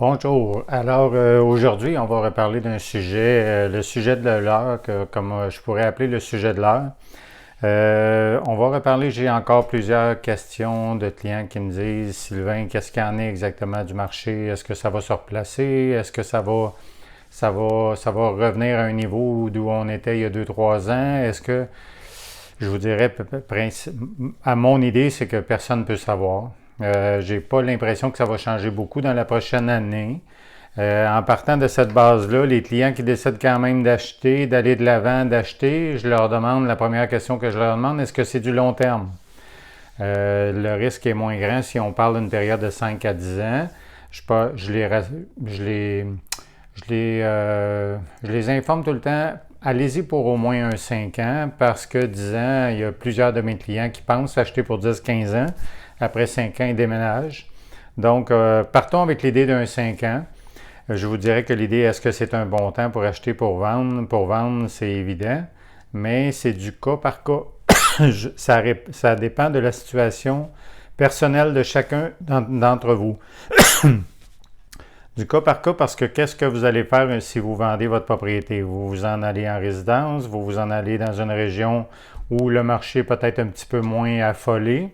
Bonjour. Alors aujourd'hui, on va reparler d'un sujet, le sujet de l'heure, comme je pourrais appeler le sujet de l'heure. On va reparler, j'ai encore plusieurs questions de clients qui me disent, Sylvain, qu'est-ce qu'il y en est exactement du marché? Est-ce que ça va se replacer? Est-ce que ça va revenir à un niveau d'où on était il y a 2-3 ans? Est-ce que, je vous dirais, à mon idée, c'est que personne ne peut savoir. J'ai pas l'impression que ça va changer beaucoup dans la prochaine année. En partant de cette base-là, les clients qui décident quand même d'acheter, d'aller de l'avant, d'acheter, je leur demande, la première question que je leur demande, est-ce que c'est du long terme? Le risque est moins grand si on parle d'une période de 5 à 10 ans. Je les informe tout le temps, allez-y pour au moins un 5 ans, parce que 10 ans, il y a plusieurs de mes clients qui pensent acheter pour 10-15 ans. Après 5 ans, ils déménagent. Donc, partons avec l'idée d'un 5 ans. Je vous dirais que l'idée, est-ce que c'est un bon temps pour acheter, pour vendre? Pour vendre, c'est évident, mais c'est du cas par cas. Ça dépend de la situation personnelle de chacun d'entre vous. Du cas par cas, parce que qu'est-ce que vous allez faire si vous vendez votre propriété? Vous vous en allez en résidence, vous vous en allez dans une région où le marché est peut-être un petit peu moins affolé.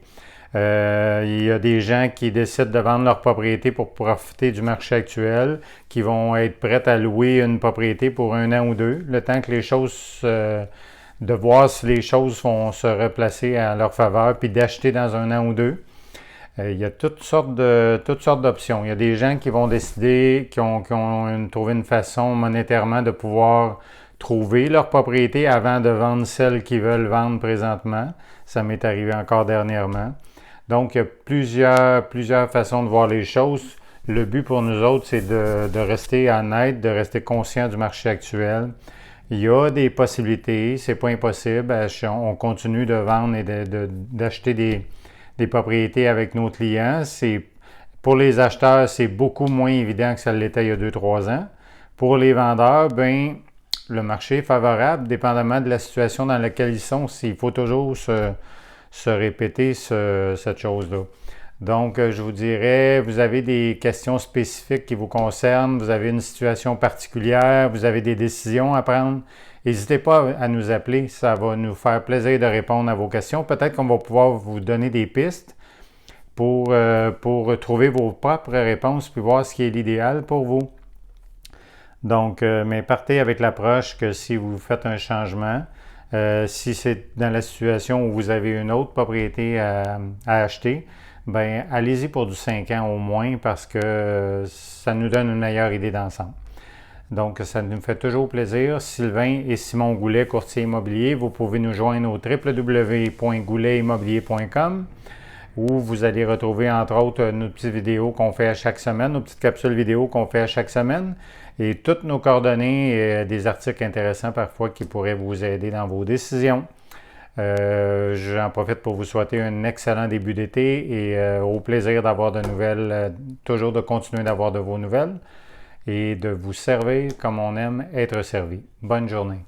Il y a des gens qui décident de vendre leur propriété pour profiter du marché actuel, qui vont être prêts à louer une propriété pour 1 an ou 2, le temps que les choses, de voir si les choses vont se replacer à leur faveur, puis d'acheter dans 1 an ou 2. Il y a toutes sortes d'options. Il y a des gens qui vont décider, qui ont trouvé une façon monétairement de pouvoir trouver leur propriété avant de vendre celle qu'ils veulent vendre présentement. Ça m'est arrivé encore dernièrement. Donc, il y a plusieurs façons de voir les choses. Le but pour nous autres, c'est de rester honnête, de rester conscient du marché actuel. Il y a des possibilités, c'est pas impossible. On continue de vendre et d'acheter des propriétés avec nos clients. Pour les acheteurs, c'est beaucoup moins évident que ça l'était il y a 2-3 ans. Pour les vendeurs, le marché est favorable, dépendamment de la situation dans laquelle ils sont. Il faut toujours se répéter cette chose-là. Donc, je vous dirais, vous avez des questions spécifiques qui vous concernent, vous avez une situation particulière, vous avez des décisions à prendre. N'hésitez pas à nous appeler, ça va nous faire plaisir de répondre à vos questions. Peut-être qu'on va pouvoir vous donner des pistes pour trouver vos propres réponses puis voir ce qui est l'idéal pour vous. Donc, mais partez avec l'approche que si vous faites un changement, si c'est dans la situation où vous avez une autre propriété à acheter, allez-y pour du 5 ans au moins parce que ça nous donne une meilleure idée d'ensemble. Donc, ça nous fait toujours plaisir. Sylvain et Simon Goulet, courtier immobilier, vous pouvez nous joindre au www.gouletimmobilier.com où vous allez retrouver entre autres nos petites vidéos qu'on fait à chaque semaine, nos petites capsules vidéo qu'on fait à chaque semaine et toutes nos coordonnées et des articles intéressants parfois qui pourraient vous aider dans vos décisions. J'en profite pour vous souhaiter un excellent début d'été et au plaisir d'avoir de nouvelles, toujours de continuer d'avoir de vos nouvelles et de vous servir comme on aime être servi. Bonne journée.